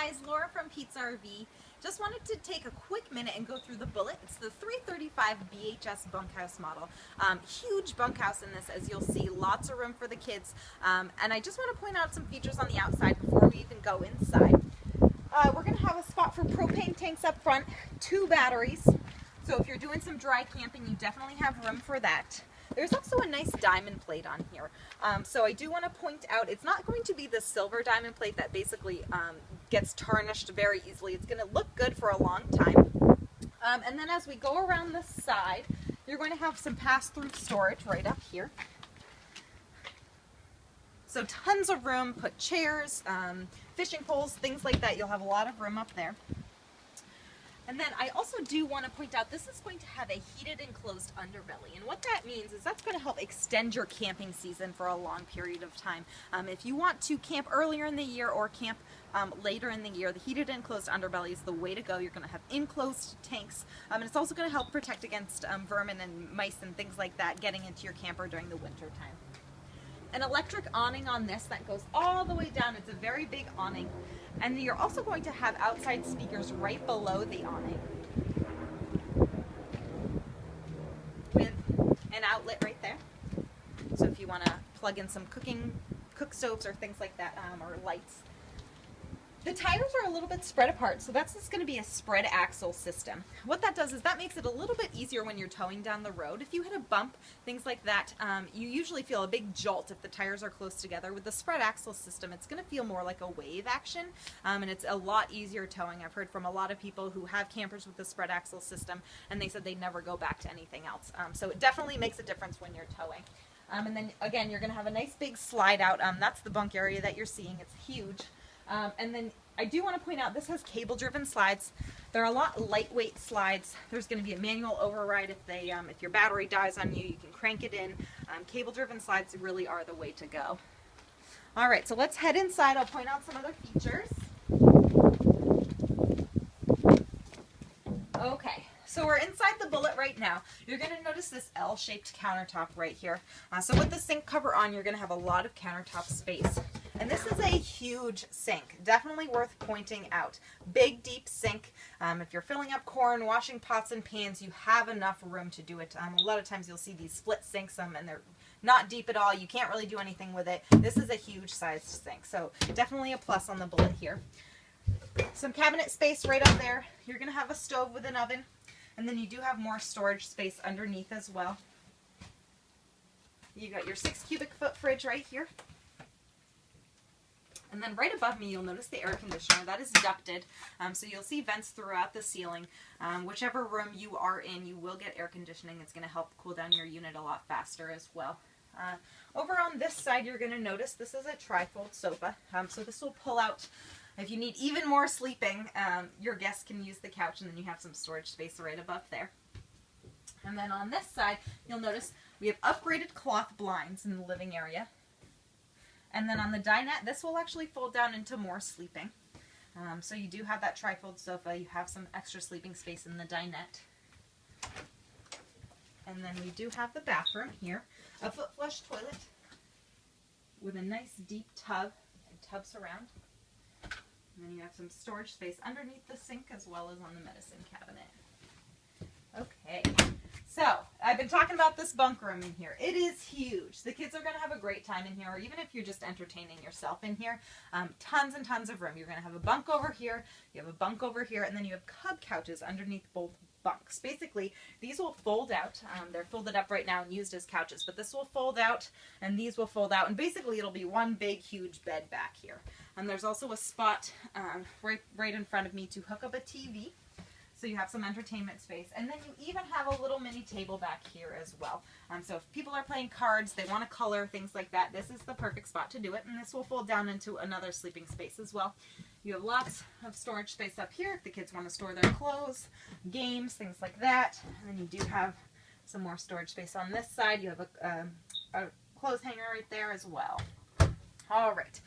guys, Laura from Pizza RV. Just wanted to take a quick minute and go through the Bullet. It's the 335 BHS bunkhouse model. Huge bunkhouse in this, as you'll see, lots of room for the kids. And I just want to point out some features on the outside before we even go inside. We're going to have a spot for propane tanks up front, 2 batteries. So if you're doing some dry camping, you definitely have room for that. There's also a nice diamond plate on here. So I do want to point out, it's not going to be the silver diamond plate that basically gets tarnished very easily. It's going to look good for a long time. And then as we go around the side, you're going to have some pass-through storage right up here. So tons of room, put chairs, fishing poles, things like that. You'll have a lot of room up there. And then I also do want to point out, this is going to have a heated enclosed underbelly. And what that means is that's going to help extend your camping season for a long period of time. If you want to camp earlier in the year or camp later in the year, the heated enclosed underbelly is the way to go. You're going to have enclosed tanks. And it's also going to help protect against vermin and mice and things like that getting into your camper during the winter time. An electric awning on this that goes all the way down. It's a very big awning. And you're also going to have outside speakers right below the awning with an outlet right there. So if you want to plug in some cook stoves or things like that, or lights. The tires are a little bit spread apart, so that's just going to be a spread axle system. What that does is that makes it a little bit easier when you're towing down the road. If you hit a bump, things like that, you usually feel a big jolt if the tires are close together. With the spread axle system, it's going to feel more like a wave action, and it's a lot easier towing. I've heard from a lot of people who have campers with the spread axle system, and they said they never go back to anything else. So it definitely makes a difference when you're towing. And then, again, you're going to have a nice big slide out. That's the bunk area that you're seeing. It's huge. And then I do want to point out, this has cable-driven slides. They're a lot lightweight slides. There's going to be a manual override if your battery dies on you. You can crank it in. Cable-driven slides really are the way to go. All right, so let's head inside. I'll point out some other features. Okay. So we're inside the Bullet right now. You're going to notice this L-shaped countertop right here. So with the sink cover on, you're going to have a lot of countertop space. And this is a huge sink, definitely worth pointing out. Big, deep sink. If you're filling up corn, washing pots and pans, you have enough room to do it. A lot of times you'll see these split sinks and they're not deep at all. You can't really do anything with it. This is a huge sized sink, so definitely a plus on the Bullet here. Some cabinet space right up there. You're going to have a stove with an oven. And then you do have more storage space underneath as well. You got your 6 cubic foot fridge right here. And then right above me, you'll notice the air conditioner. That is ducted, so you'll see vents throughout the ceiling. Whichever room you are in, you will get air conditioning. It's going to help cool down your unit a lot faster as well. Over on this side, you're going to notice this is a trifold sofa. So this will pull out. If you need even more sleeping, your guests can use the couch, and then you have some storage space right above there. And then on this side, you'll notice we have upgraded cloth blinds in the living area. And then on the dinette, this will actually fold down into more sleeping. So you do have that trifold sofa. You have some extra sleeping space in the dinette. And then we do have the bathroom here. A foot flush toilet with a nice deep tub and tub surround. And then you have some storage space underneath the sink as well as on the medicine cabinet. Okay, so I've been talking about this bunk room in here. It is huge. The kids are going to have a great time in here, or even if you're just entertaining yourself in here. Tons and tons of room. You're going to have a bunk over here, you have a bunk over here, and then you have cub couches underneath both bunks. Basically, these will fold out. They're folded up right now and used as couches, but this will fold out, and these will fold out, and basically it'll be one big, huge bed back here. And there's also a spot right in front of me to hook up a TV. So you have some entertainment space. And then you even have a little mini table back here as well. So if people are playing cards, they want to color, things like that, this is the perfect spot to do it. And this will fold down into another sleeping space as well. You have lots of storage space up here if the kids want to store their clothes, games, things like that. And then you do have some more storage space on this side. You have a clothes hanger right there as well. All right.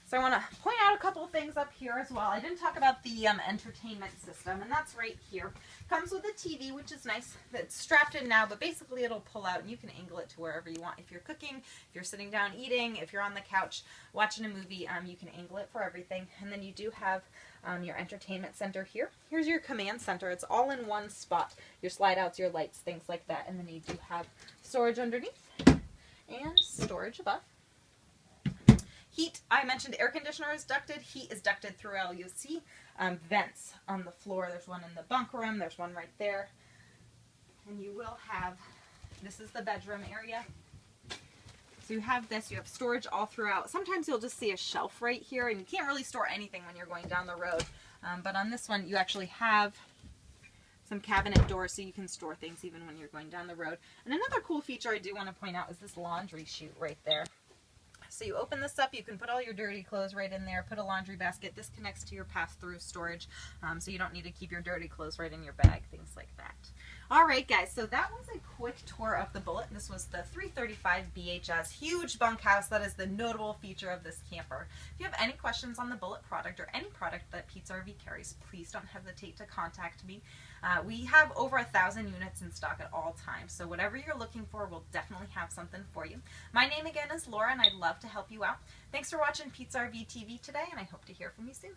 So I want to point out a couple of things up here as well. I didn't talk about the entertainment system, and that's right here. Comes with a TV, which is nice. It's strapped in now, but basically it'll pull out and you can angle it to wherever you want. If you're cooking, if you're sitting down eating, if you're on the couch watching a movie, you can angle it for everything. And then you do have your entertainment center here. Here's your command center. It's all in one spot. Your slide outs, your lights, things like that. And then you do have storage underneath and storage above. Heat, I mentioned air conditioner is ducted. Heat is ducted throughout. You'll see vents on the floor. There's one in the bunk room. There's one right there. And you will have, this is the bedroom area. So you have this, you have storage all throughout. Sometimes you'll just see a shelf right here, and you can't really store anything when you're going down the road. But on this one, you actually have some cabinet doors so you can store things even when you're going down the road. And another cool feature I do want to point out is this laundry chute right there. So you open this up, you can put all your dirty clothes right in there, put a laundry basket. This connects to your pass-through storage, so you don't need to keep your dirty clothes right in your bag, things like that. All right, guys, so that was a quick tour of the Bullet. This was the 335 BHS, huge bunkhouse. That is the notable feature of this camper. If you have any questions on the Bullet product or any product that Pete's RV carries, please don't hesitate to contact me. We have over 1,000 units in stock at all times, so whatever you're looking for, we'll definitely have something for you. My name again is Laura, and I'd love to help you out. Thanks for watching Pete's RV TV today, and I hope to hear from you soon.